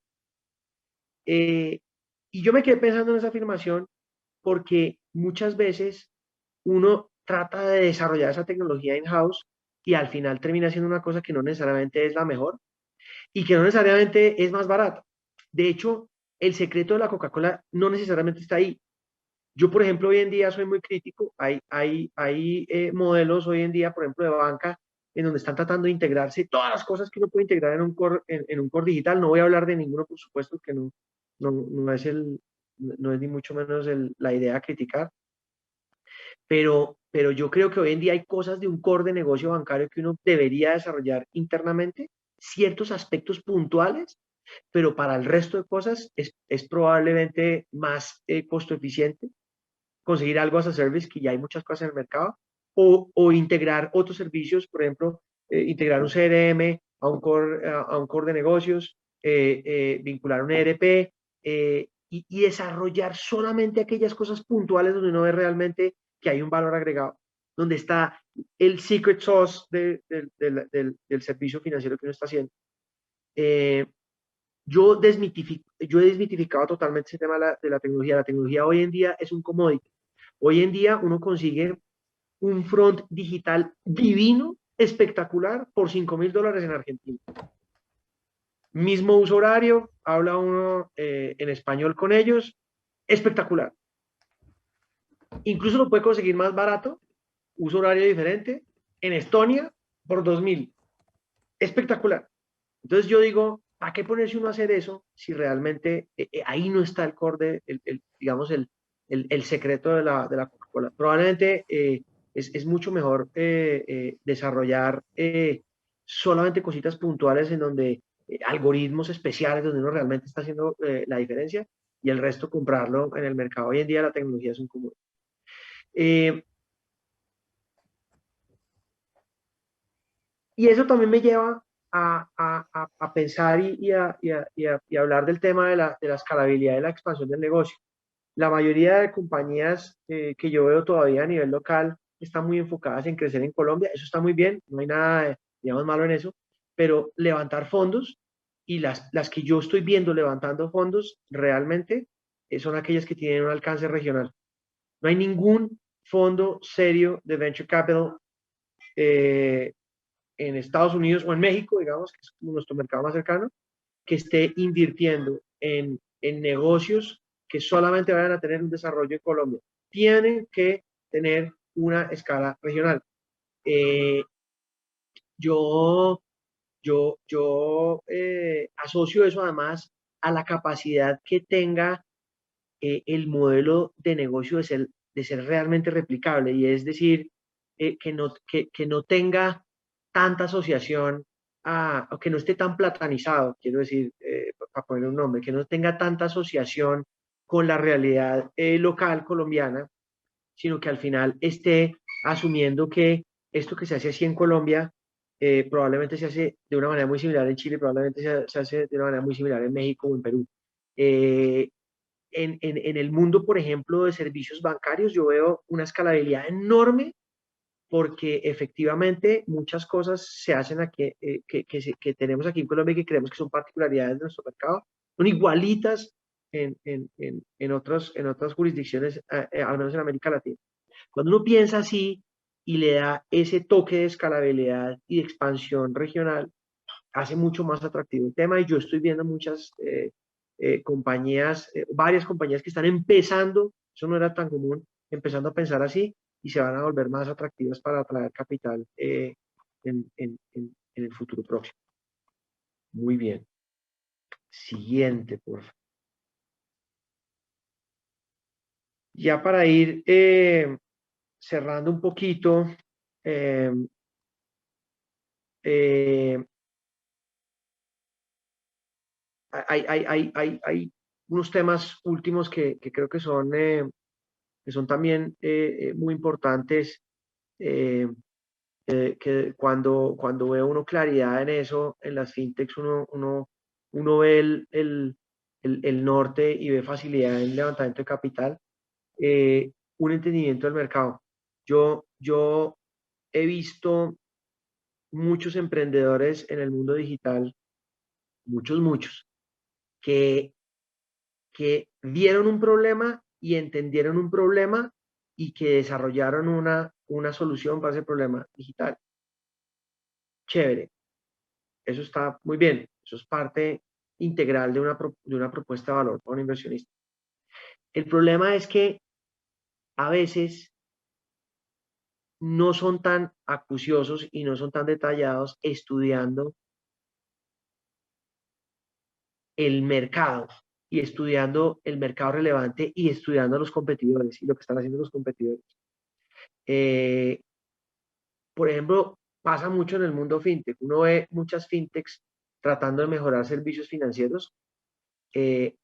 Eh, y yo me quedé pensando en esa afirmación porque muchas veces uno trata de desarrollar esa tecnología in-house y al final termina siendo una cosa que no necesariamente es la mejor y que no necesariamente es más barata. De hecho, el secreto de la Coca-Cola no necesariamente está ahí. Yo, por ejemplo, hoy en día soy muy crítico. Hay modelos hoy en día, por ejemplo, de banca, en donde están tratando de integrarse todas las cosas que uno puede integrar en un core digital. No voy a hablar de ninguno, por supuesto, que no es ni mucho menos la idea a criticar. Pero yo creo que hoy en día hay cosas de un core de negocio bancario que uno debería desarrollar internamente, ciertos aspectos puntuales, pero para el resto de cosas es probablemente más costo eficiente conseguir algo as a service, que ya hay muchas cosas en el mercado, o integrar otros servicios, por ejemplo, integrar un CRM a un core de negocios, vincular un ERP y desarrollar solamente aquellas cosas puntuales donde uno ve realmente que hay un valor agregado, donde está el secret sauce del servicio financiero que uno está haciendo. Eh, yo he desmitificado totalmente ese tema de la tecnología. La tecnología hoy en día es un commodity. Hoy en día uno consigue un front digital divino, espectacular, por $5,000 en Argentina. mismo uso horario, habla uno en español con ellos, espectacular. Incluso lo puede conseguir más barato, uso horario diferente, en Estonia por 2.000. Espectacular. Entonces yo digo, ¿para qué ponerse uno a hacer eso si realmente ahí no está el core, digamos, el secreto de la Coca-Cola? Probablemente es mucho mejor desarrollar solamente cositas puntuales en donde algoritmos especiales donde uno realmente está haciendo la diferencia y el resto comprarlo en el mercado. Hoy en día la tecnología es un común. Y eso también me lleva a pensar y hablar del tema de la escalabilidad y la expansión del negocio. La mayoría de compañías que yo veo todavía a nivel local están muy enfocadas en crecer en Colombia. Eso está muy bien, no hay nada, digamos, malo en eso, pero levantar fondos y las que yo estoy viendo levantando fondos realmente son aquellas que tienen un alcance regional. No hay ningún fondo serio de venture capital eh, en Estados Unidos o en México, digamos, que es nuestro mercado más cercano, que esté invirtiendo en negocios que solamente vayan a tener un desarrollo en Colombia. Tienen que tener una escala regional. Eh, yo asocio eso además a la capacidad que tenga el modelo de negocio de ser realmente replicable, y es decir, que no tenga tanta asociación, o que no esté tan platanizado, quiero decir, para poner un nombre, que no tenga tanta asociación con la realidad local colombiana, sino que al final esté asumiendo que esto que se hace así en Colombia probablemente se hace de una manera muy similar en Chile, probablemente se hace de una manera muy similar en México o en Perú. Eh, en el mundo, por ejemplo, de servicios bancarios, yo veo una escalabilidad enorme porque efectivamente muchas cosas se hacen aquí, que tenemos aquí en Colombia y que creemos que son particularidades de nuestro mercado, son igualitas en otras jurisdicciones, al menos en América Latina. Cuando uno piensa así y le da ese toque de escalabilidad y de expansión regional, hace mucho más atractivo el tema, y yo estoy viendo muchas compañías, varias compañías que están empezando, eso no era tan común, empezando a pensar así y se van a volver más atractivas para atraer capital en el futuro próximo. Muy bien. Siguiente, por favor. Ya para ir cerrando un poquito, eh, eh, hay unos temas últimos que creo que son también muy importantes, eh, que cuando ve uno claridad en eso, en las fintechs, uno ve el norte y ve facilidad en levantamiento de capital, un entendimiento del mercado. Yo he visto muchos emprendedores en el mundo digital, muchos, que vieron un problema y entendieron un problema y que desarrollaron una solución para ese problema digital. Chévere, eso está muy bien, eso es parte integral de una propuesta de valor para un inversionista. El problema es que a veces no son tan acuciosos y no son tan detallados estudiando el mercado y estudiando el mercado relevante y estudiando a los competidores y lo que están haciendo los competidores. Eh, por ejemplo, pasa mucho en el mundo fintech. Uno ve muchas fintechs tratando de mejorar servicios financieros, eh,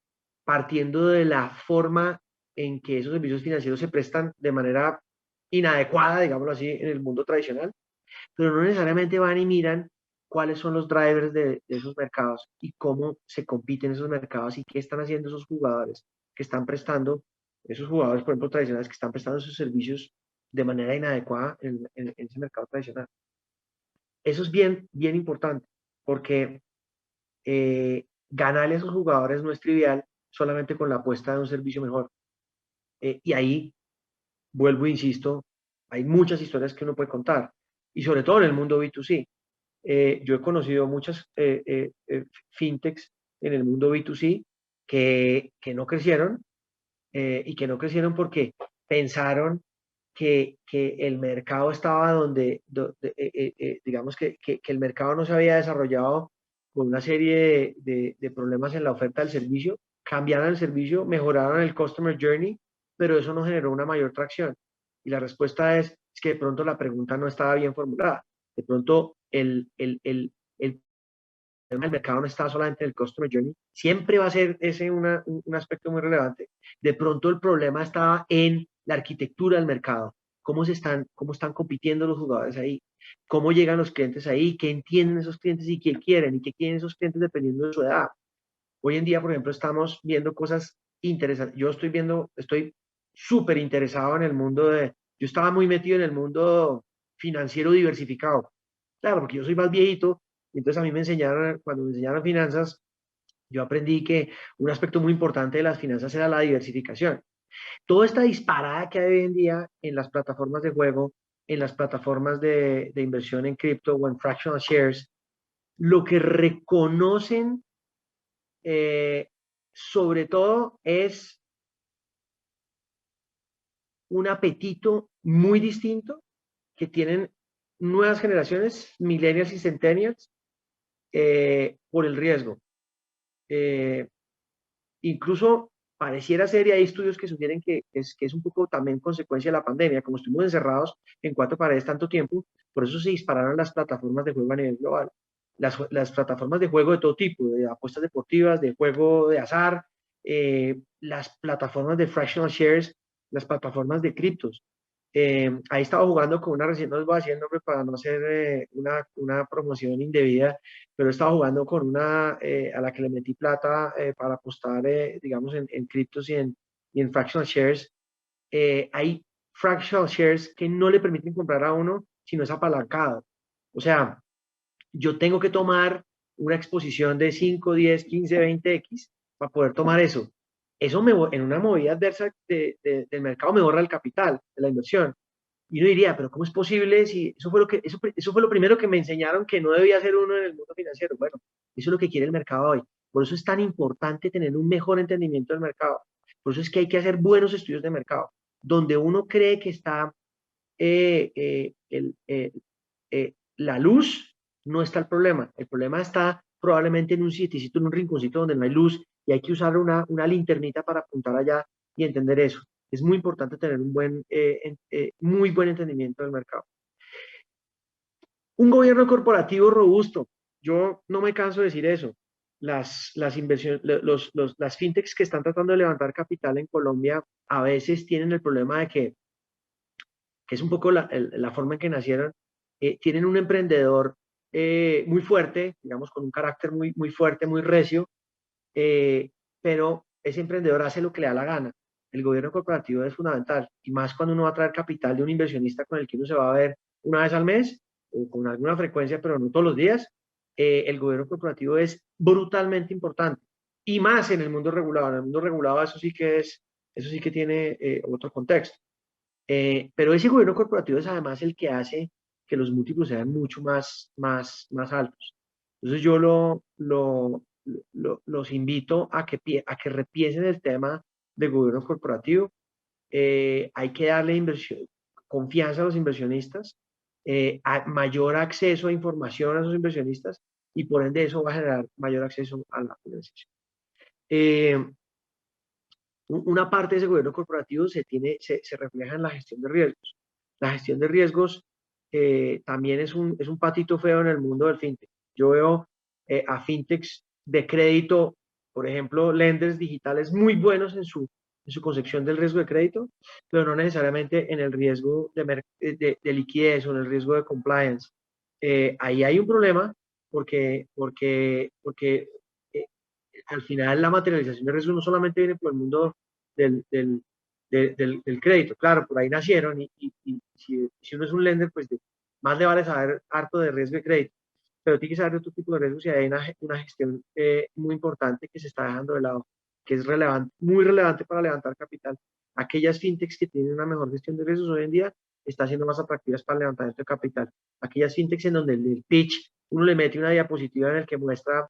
partiendo de la forma en que esos servicios financieros se prestan de manera inadecuada, digámoslo así, en el mundo tradicional, pero no necesariamente van y miran cuáles son los drivers de esos mercados y cómo se compiten esos mercados y qué están haciendo esos jugadores que están prestando, esos jugadores, por ejemplo, tradicionales que están prestando esos servicios de manera inadecuada en ese mercado tradicional. Eso es bien, bien importante, porque ganarle a esos jugadores no es trivial solamente con la apuesta de un servicio mejor. Y ahí, vuelvo e insisto, hay muchas historias que uno puede contar, y sobre todo en el mundo B2C. Yo he conocido muchas fintechs en el mundo B2C que no crecieron y que no crecieron porque pensaron que el mercado estaba digamos que el mercado no se había desarrollado con una serie de problemas en la oferta del servicio, cambiaron el servicio, mejoraron el customer journey, pero eso no generó una mayor tracción. Y la respuesta es que de pronto la pregunta no estaba bien formulada. De pronto el tema del mercado no está solamente en el customer journey, siempre va a ser ese un aspecto muy relevante. De pronto el problema estaba en la arquitectura del mercado, cómo están compitiendo los jugadores ahí, cómo llegan los clientes ahí, qué entienden esos clientes y qué quieren, y qué quieren esos clientes dependiendo de su edad. Hoy en día, por ejemplo, estamos viendo cosas interesantes. Yo estoy súper interesado en el mundo yo estaba muy metido en el mundo financiero diversificado. Claro, porque yo soy más viejito, y entonces a mí cuando me enseñaron finanzas, yo aprendí que un aspecto muy importante de las finanzas era la diversificación. Toda esta disparada que hay hoy en día en las plataformas de juego, en las plataformas de inversión en cripto o en fractional shares, lo que reconocen sobre todo es un apetito muy distinto que tienen nuevas generaciones, millennials y centennials, por el riesgo. Incluso pareciera ser, y hay estudios que sugieren que es un poco también consecuencia de la pandemia, como estuvimos encerrados en cuatro paredes tanto tiempo, por eso se dispararon las plataformas de juego a nivel global. Las plataformas de juego de todo tipo, de apuestas deportivas, de juego de azar, las plataformas de fractional shares, las plataformas de criptos. Ahí estaba jugando con una, recién no les voy a decir el nombre para no hacer una promoción indebida, pero estaba jugando con una a la que le metí plata para apostar, digamos, en criptos y en fractional shares. Hay fractional shares que no le permiten comprar a uno si no es apalancado. O sea, yo tengo que tomar una exposición de 5, 10, 15, 20x para poder tomar eso. Eso en una movida adversa del mercado me borra el capital de la inversión. Y uno diría, pero ¿cómo es posible si eso fue lo primero que me enseñaron que no debía hacer uno en el mundo financiero? Bueno, eso es lo que quiere el mercado hoy. Por eso es tan importante tener un mejor entendimiento del mercado. Por eso es que hay que hacer buenos estudios de mercado, donde uno cree que está la luz, no está el problema. El problema está probablemente en un sitiecito, en un rinconcito donde no hay luz y hay que usar una linternita para apuntar allá y entender eso. Es muy importante tener muy buen entendimiento del mercado. Un gobierno corporativo robusto. Yo no me canso de decir eso. Las inversiones, las fintechs que están tratando de levantar capital en Colombia a veces tienen el problema de que es un poco la forma en que nacieron, tienen un emprendedor muy fuerte, digamos, con un carácter muy fuerte, muy recio, pero ese emprendedor hace lo que le da la gana. El gobierno corporativo es fundamental, y más cuando uno va a traer capital de un inversionista con el que uno se va a ver una vez al mes, o con alguna frecuencia, pero no todos los días. El gobierno corporativo es brutalmente importante, y más en el mundo regulado. En el mundo regulado eso sí que tiene otro contexto. Pero ese gobierno corporativo es además el que hace que los múltiplos sean mucho más altos. Entonces yo los invito a que repiensen el tema del gobierno corporativo. Hay que darle confianza a los inversionistas, mayor acceso a información a esos inversionistas, y por ende eso va a generar mayor acceso a la financiación. Una parte de ese gobierno corporativo se refleja en la gestión de riesgos. La gestión de riesgos también es un patito feo en el mundo del fintech. Yo veo a fintechs de crédito, por ejemplo, lenders digitales muy buenos en su concepción del riesgo de crédito, pero no necesariamente en el riesgo de liquidez o en el riesgo de compliance. Ahí hay un problema porque al final la materialización de riesgo no solamente viene por el mundo del, del, del crédito, claro, por ahí nacieron, y si uno es un lender, pues más le vale saber harto de riesgo de crédito, pero tiene que saber de otro tipo de riesgos, y hay una gestión muy importante que se está dejando de lado, que es relevante, muy relevante para levantar capital. Aquellas fintechs que tienen una mejor gestión de riesgos hoy en día está haciendo más atractivas para el levantamiento de capital. Aquellas fintechs en donde el pitch, uno le mete una diapositiva en el que muestra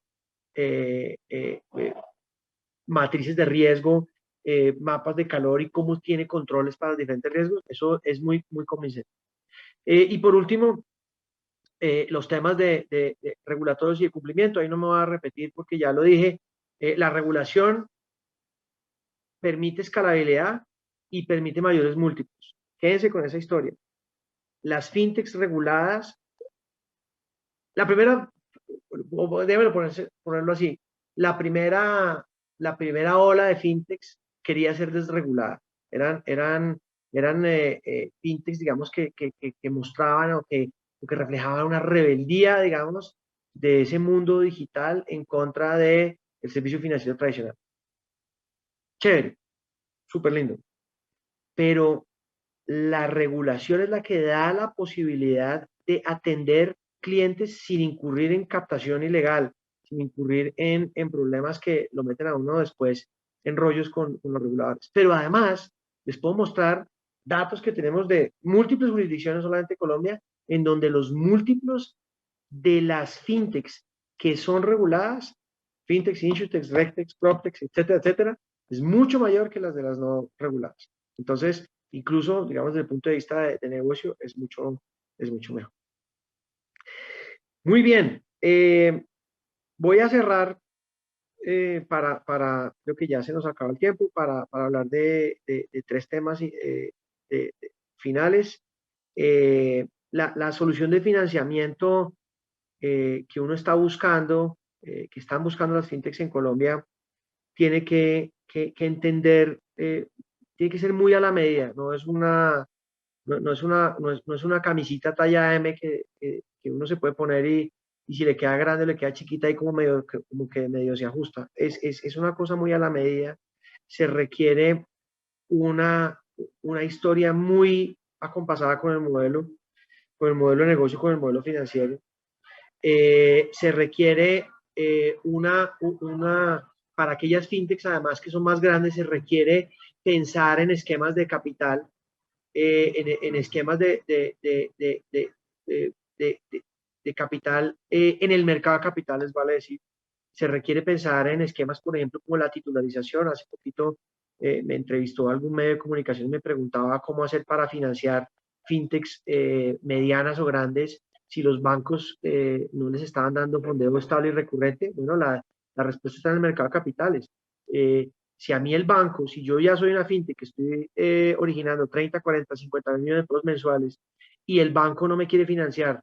matrices de riesgo, mapas de calor y cómo tiene controles para los diferentes riesgos, eso es muy, muy convincente. Y por último, los temas de regulatorios y de cumplimiento, ahí no me voy a repetir porque ya lo dije, la regulación permite escalabilidad y permite mayores múltiplos. Quédense con esa historia. Las fintechs reguladas, la primera, déjame ponerlo así, la primera ola de fintechs quería ser desregulada. Eran fintechs, digamos, que mostraban o que reflejaban una rebeldía, digamos, de ese mundo digital en contra del servicio financiero tradicional. Chévere, súper lindo. Pero la regulación es la que da la posibilidad de atender clientes sin incurrir en captación ilegal, sin incurrir en problemas que lo meten a uno después en rollos con los reguladores. Pero además, les puedo mostrar datos que tenemos de múltiples jurisdicciones, solamente Colombia, en donde los múltiplos de las fintechs que son reguladas, fintechs, insurtechs, regtechs, proptechs, etcétera, etcétera, es mucho mayor que las de las no reguladas. Entonces, incluso, digamos, desde el punto de vista de negocio, es mucho mejor. Muy bien. Voy a cerrar creo que ya se nos acaba el tiempo, para hablar de tres temas finales. La solución de financiamiento que uno está buscando, que están buscando las fintechs en Colombia, tiene que entender, tiene que ser muy a la medida, no es una camisita talla M que uno se puede poner y si le queda grande, le queda chiquita y como que medio se ajusta. Es una cosa muy a la medida. Se requiere una historia muy acompasada con el modelo de negocio, con el modelo financiero. Se requiere para aquellas fintechs, además que son más grandes, se requiere pensar en esquemas de capital, en esquemas de capital en el mercado de capitales, vale decir. Se requiere pensar en esquemas, por ejemplo, como la titularización. Hace poquito me entrevistó algún medio de comunicación y me preguntaba cómo hacer para financiar fintechs medianas o grandes si los bancos no les estaban dando fondeo estable y recurrente. Bueno, la respuesta está en el mercado de capitales. Si a mí el banco, si yo ya soy una fintech que estoy originando 30, 40, 50 millones de pesos mensuales y el banco no me quiere financiar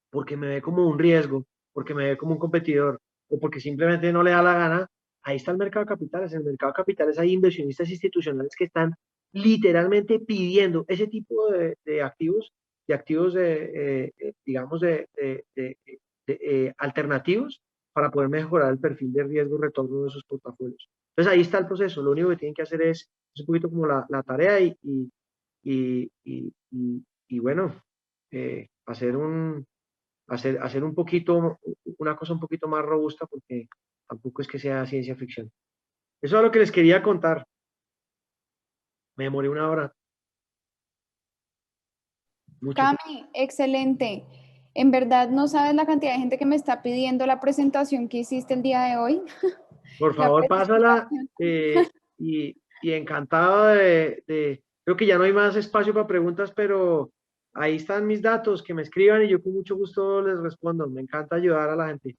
porque me ve como un riesgo, porque me ve como un competidor o porque simplemente no le da la gana, ahí está el mercado de capitales. En el mercado de capitales hay inversionistas institucionales que están literalmente pidiendo ese tipo de activos, digamos, alternativos para poder mejorar el perfil de riesgo-retorno de sus portafolios. Entonces ahí está el proceso. Lo único que tienen que hacer es un poquito como la tarea y bueno, hacer un poquito, una cosa un poquito más robusta, porque tampoco es que sea ciencia ficción. Eso es lo que les quería contar. Me demoré una hora. Mucho. Cami, excelente. En verdad no sabes la cantidad de gente que me está pidiendo la presentación que hiciste el día de hoy. Por La favor, pásala presentación. y encantado creo que ya no hay más espacio para preguntas, pero ahí están mis datos, que me escriban y yo con mucho gusto les respondo. Me encanta ayudar a la gente.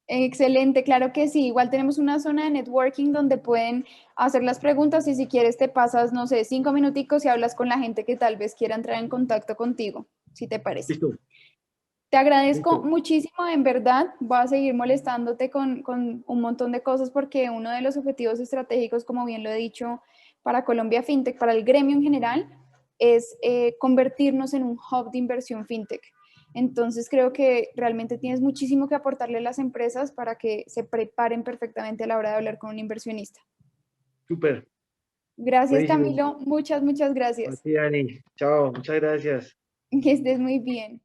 Excelente, claro que sí. Igual tenemos una zona de networking donde pueden hacer las preguntas y si quieres te pasas, no sé, 5 minuticos y hablas con la gente que tal vez quiera entrar en contacto contigo, si te parece. Listo, Te agradezco listo. muchísimo, en verdad. Voy a seguir molestándote con un montón de cosas porque uno de los objetivos estratégicos, como bien lo he dicho, para Colombia FinTech, para el gremio en general, es convertirnos en un hub de inversión FinTech. Entonces creo que realmente tienes muchísimo que aportarle a las empresas para que se preparen perfectamente a la hora de hablar con un inversionista. Súper. Gracias, Buenísimo. Camilo. Muchas A gracias. ti, Dani. Chao, muchas gracias. Que estés muy bien.